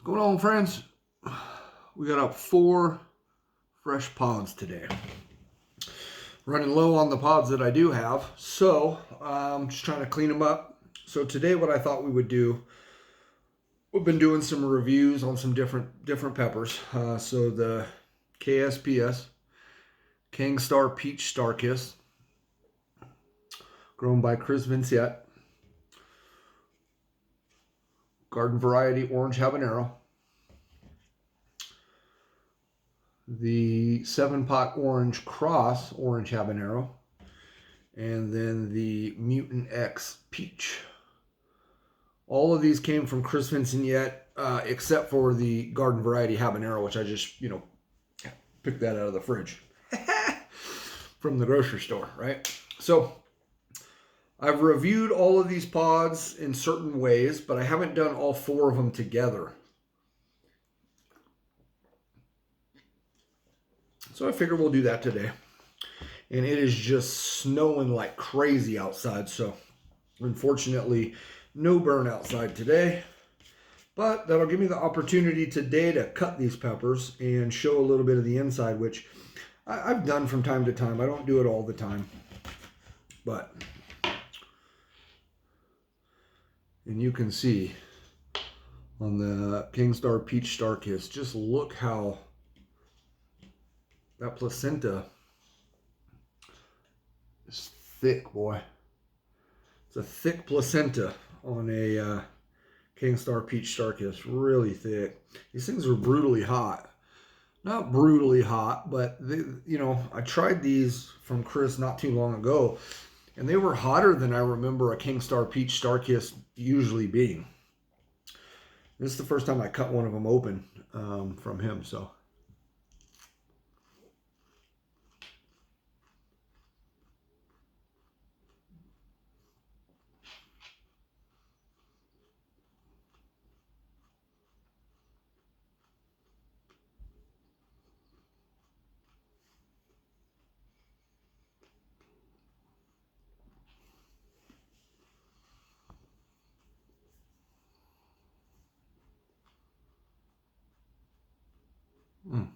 Going on, friends? We got up 4 fresh pods today. Running low on the pods that I do have, so I'm just trying to clean them up. So today, what I thought we would do, we've been doing some reviews on some different peppers. So the KSPS, Khang Starr Peach Starrkist, grown by Chris Vincent, garden variety orange habanero, the 7-pot orange cross orange habanero, and then the Mutant X peach. All of these came from Chris Vincent, except for the garden variety habanero, which I just, picked that out of the fridge from the grocery store, right? So I've reviewed all of these pods in certain ways, but I haven't done all 4 of them together. So I figured we'll do that today. And it is just snowing like crazy outside, so unfortunately no burn outside today. But that'll give me the opportunity today to cut these peppers and show a little bit of the inside, which I've done from time to time. I don't do it all the time. But, and you can see on the Khang Starr Peach Starrkist, just look how that placenta is thick, boy. It's a thick placenta on a Khang Starr Peach Starrkist, really thick. These things are brutally hot. Not brutally hot, but I tried these from Chris not too long ago, and they were hotter than I remember a Khang Starr Peach Starrkist usually being. This is the first time I cut one of them open from him, so. Mm.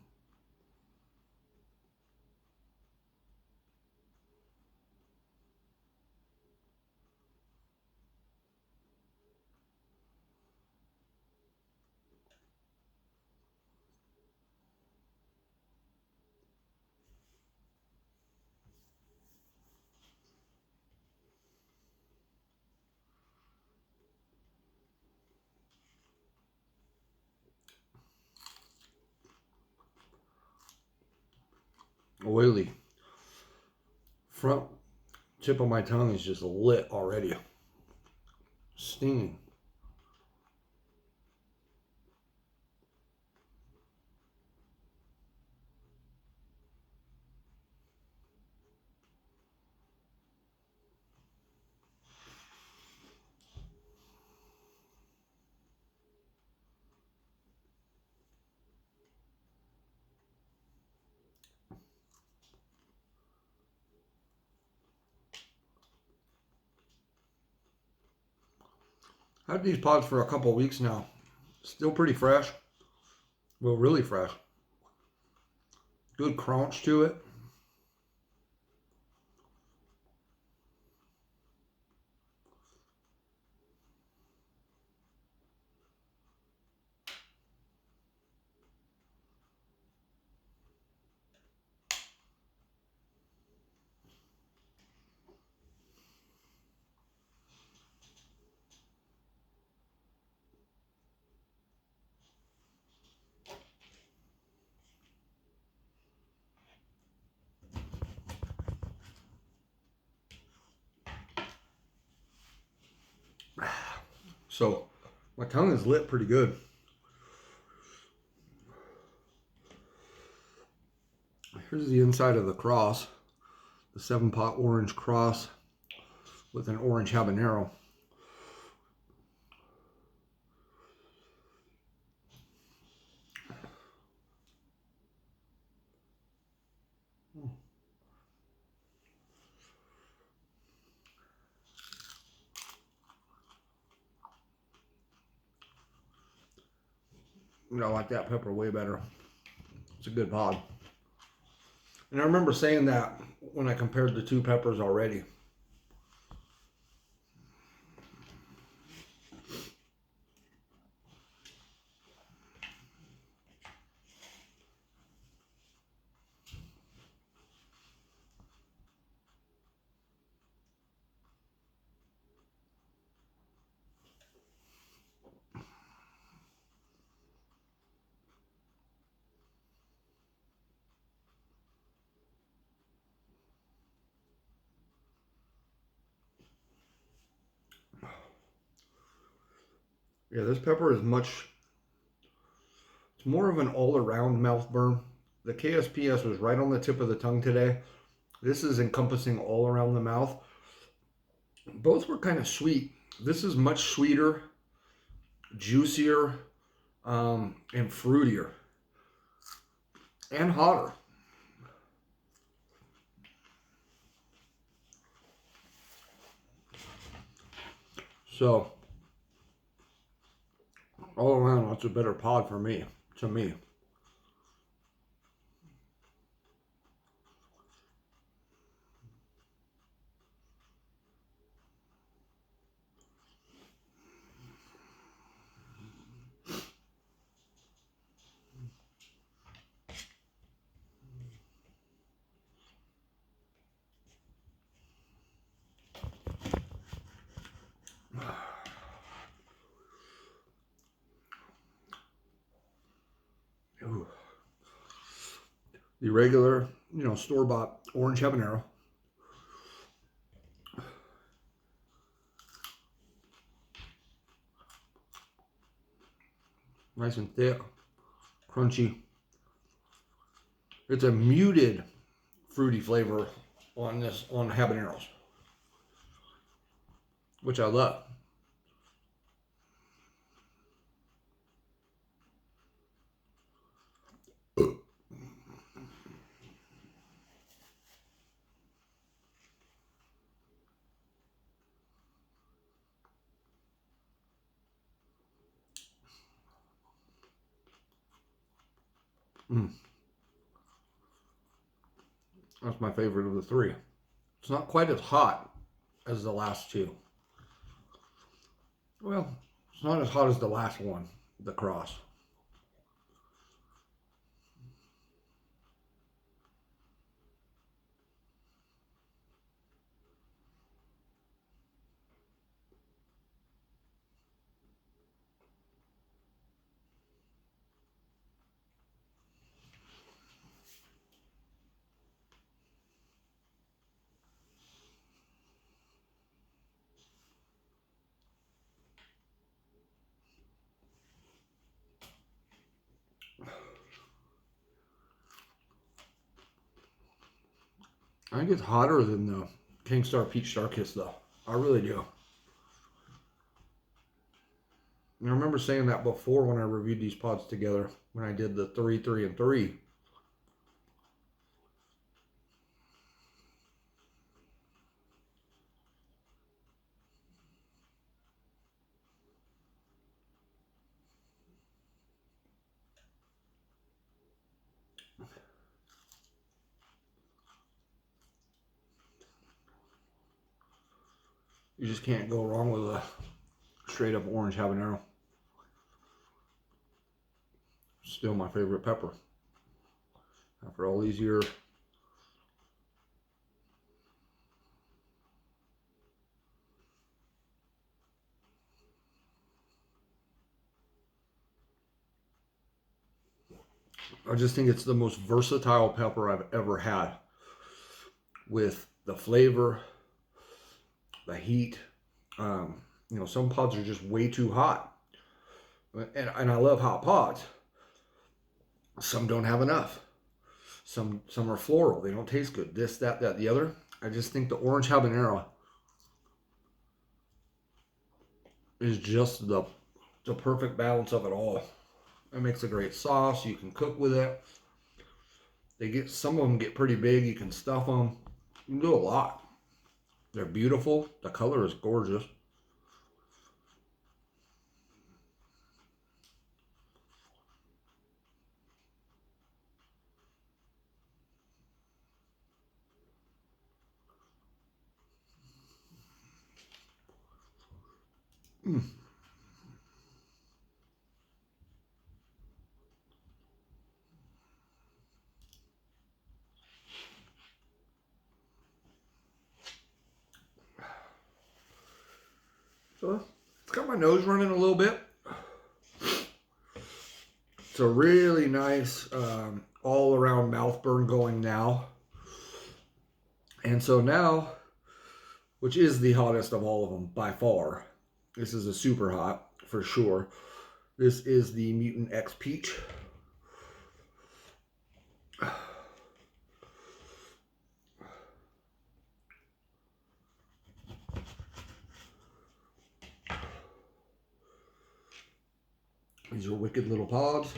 Oily. Front tip of my tongue is just lit already. Stinging. I've had these pods for a couple of weeks now. Still pretty fresh. Well, really fresh. Good crunch to it. So my tongue is lit pretty good. Here's the inside of the cross, the 7-pot orange cross with an orange habanero. I like that pepper way better. It's a good pod. And I remember saying that when I compared the two peppers already. Yeah, this pepper is it's more of an all-around mouth burn. The KSPS was right on the tip of the tongue today. This is encompassing all around the mouth. Both were kind of sweet. This is much sweeter, juicier, and fruitier, and hotter. So, all around, that's a better pod for me, to me. Ooh. The regular, store-bought orange habanero. Nice and thick, crunchy. It's a muted fruity flavor on habaneros, which I love. Mm. That's my favorite of the three. It's not quite as hot as the last two. Well, it's not as hot as the last one, the cross. I think it's hotter than the King Star Peach Starrkist, though. I really do. And I remember saying that before when I reviewed these pods together, when I did the 3, 3, and 3. You just can't go wrong with a straight up orange habanero. Still my favorite pepper. After all these years. I just think it's the most versatile pepper I've ever had. With the flavor, the heat. Some pods are just way too hot. And I love hot pods. Some don't have enough. Some are floral. They don't taste good. This, that, the other. I just think the orange habanero is just the perfect balance of it all. It makes a great sauce. You can cook with it. Some of them get pretty big. You can stuff them. You can do a lot. They're beautiful. The color is gorgeous. Mm. So it's got my nose running a little bit. It's a really nice all-around mouth burn going now. And so now, which is the hottest of all of them by far. This is a super hot for sure. This is the Mutant X Peach. These are wicked little pods.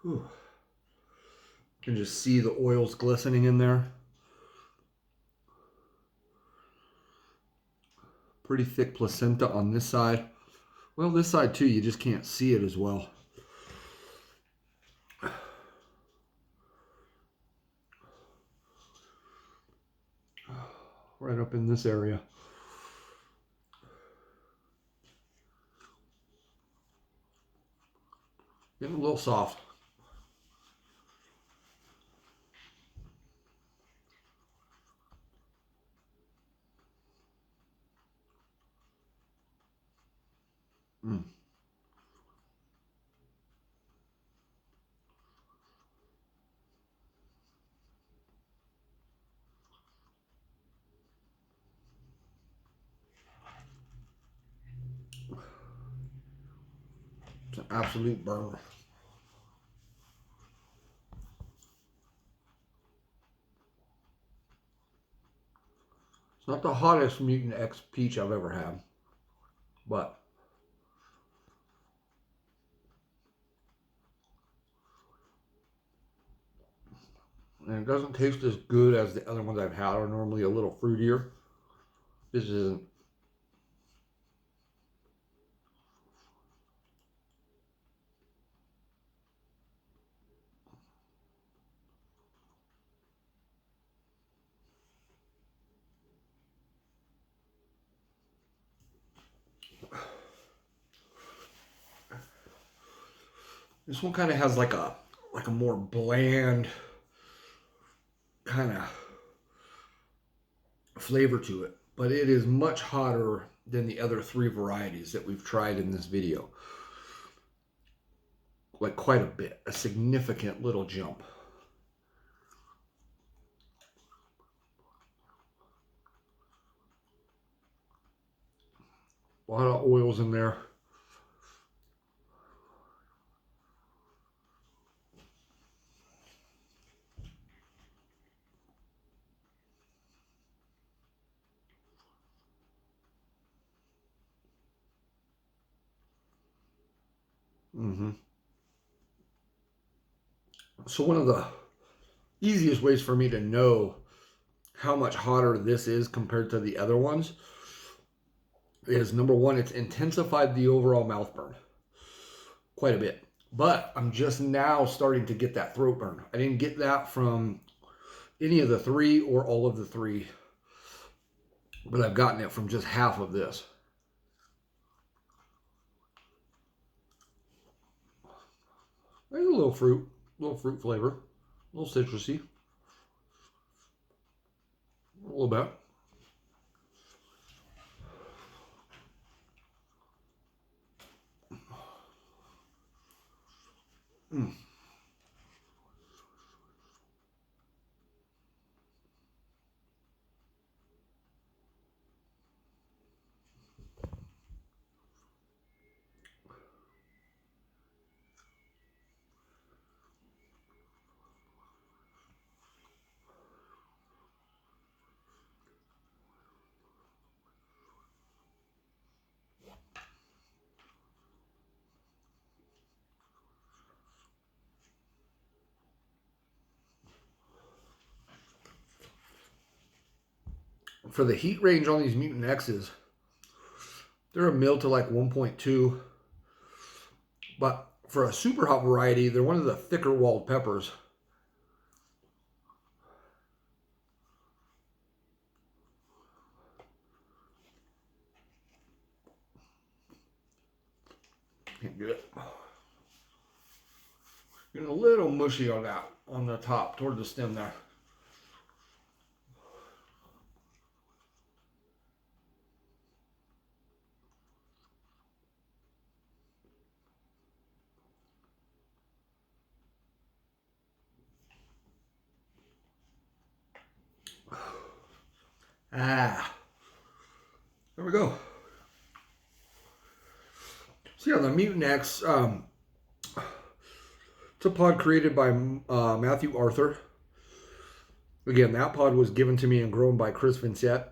Whew. You can just see the oils glistening in there. Pretty thick placenta on this side. Well, this side too, you just can't see it as well. Right up in this area. Getting a little soft. Mm. It's an absolute burner. It's not the hottest Mutant X Peach I've ever had, but and it doesn't taste as good as the other ones I've had. Are normally a little fruitier. This isn't. This one kind of has like a more bland kind of flavor to it, but it is much hotter than the other three varieties that we've tried in this video. Like quite a bit, a significant little jump. A lot of oils in there. So one of the easiest ways for me to know how much hotter this is compared to the other ones is, number one, it's intensified the overall mouth burn quite a bit. But I'm just now starting to get that throat burn. I didn't get that from any of the three or all of the three, but I've gotten it from just half of this. There's a little fruit flavor, a little citrusy, a little bit. Mm. For the heat range on these Mutant X's, they're a mil to like 1.2. But for a super hot variety, they're one of the thicker walled peppers. good. Getting a little mushy on that, on the top, toward the stem there. Ah, there we go. So yeah, the Mutant X, it's a pod created by Matthew Arthur. Again, that pod was given to me and grown by Chris Vincent.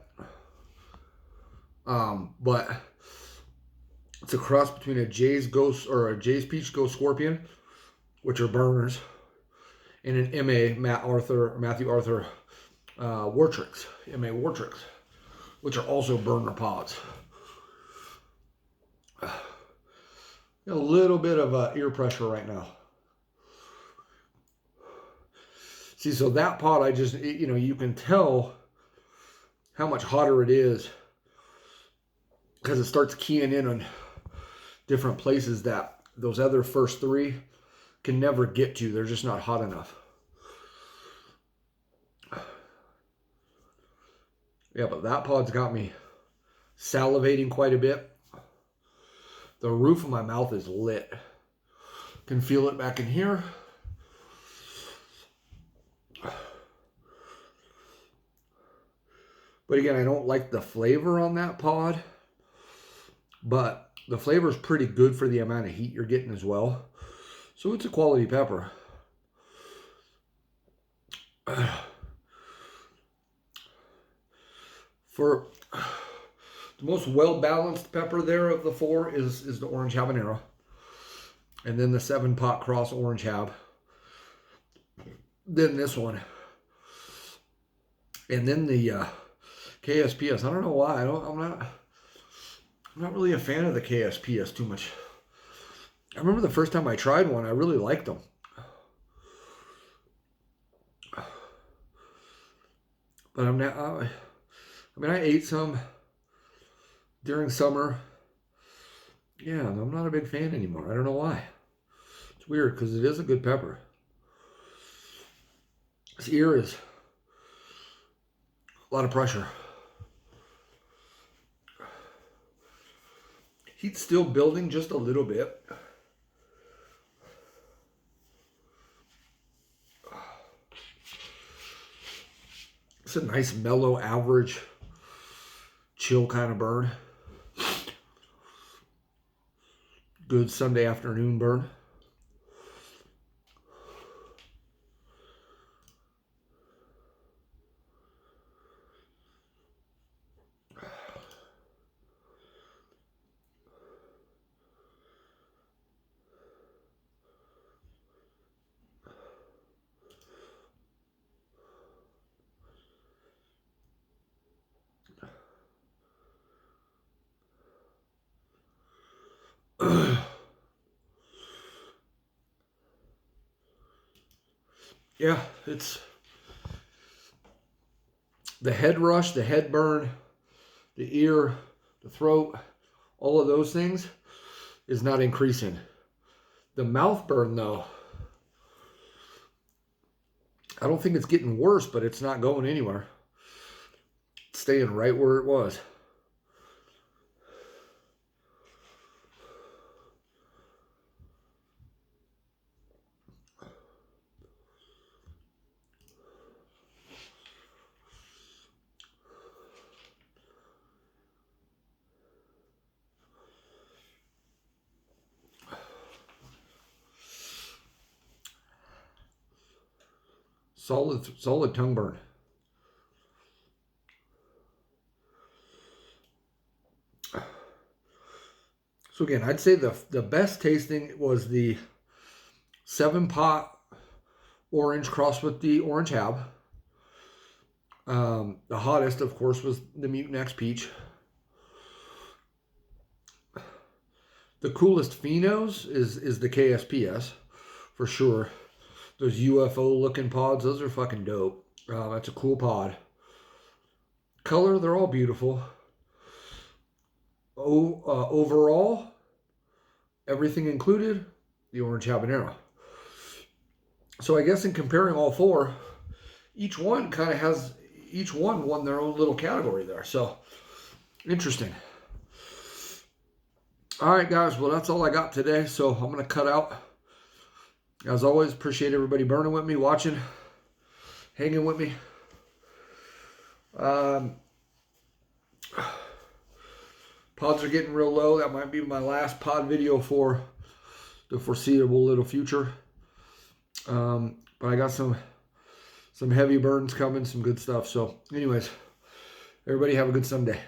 But it's a cross between a Jay's Ghost or a Jay's Peach Ghost Scorpion, which are burners, and an Matthew Arthur Wartrix, MA Wartrix, which are also burner pods. A little bit of ear pressure right now. See, so that pod, I just, you know, you can tell how much hotter it is because it starts keying in on different places that those other first three can never get to. They're just not hot enough. Yeah, but that pod's got me salivating quite a bit. The roof of my mouth is lit. Can feel it back in here. But again, I don't like the flavor on that pod. But the flavor is pretty good for the amount of heat you're getting as well. So it's a quality pepper. For the most well-balanced pepper there of the four is the orange habanero. And then the 7-pot cross orange hab. Then this one. And then the KSPS. I don't know why. I'm not really a fan of the KSPS too much. I remember the first time I tried one, I really liked them. But I'm not. I mean, I ate some during summer. Yeah, I'm not a big fan anymore. I don't know why. It's weird because it is a good pepper. This ear is a lot of pressure. Heat's still building just a little bit. It's a nice, mellow, average, chill kind of burn. Good Sunday afternoon burn. Yeah, it's the head rush, the head burn, the ear, the throat, all of those things is not increasing. The mouth burn, though, I don't think it's getting worse, but it's not going anywhere. It's staying right where it was. Solid tongue burn. So again, I'd say the best tasting was the 7-pot orange crossed with the orange hab. The hottest, of course, was the Mutant X Peach. The coolest phenos is the KSPS, for sure. Those UFO looking pods, those are fucking dope. That's a cool pod. Color, they're all beautiful. Overall, everything included, the orange habanero. So I guess in comparing all four, each one won their own little category there. So interesting. All right, guys. Well, that's all I got today. So I'm going to cut out. As always, appreciate everybody burning with me, watching, hanging with me. Pods are getting real low. That might be my last pod video for the foreseeable little future. But I got some heavy burns coming, some good stuff. So anyways, everybody have a good Sunday.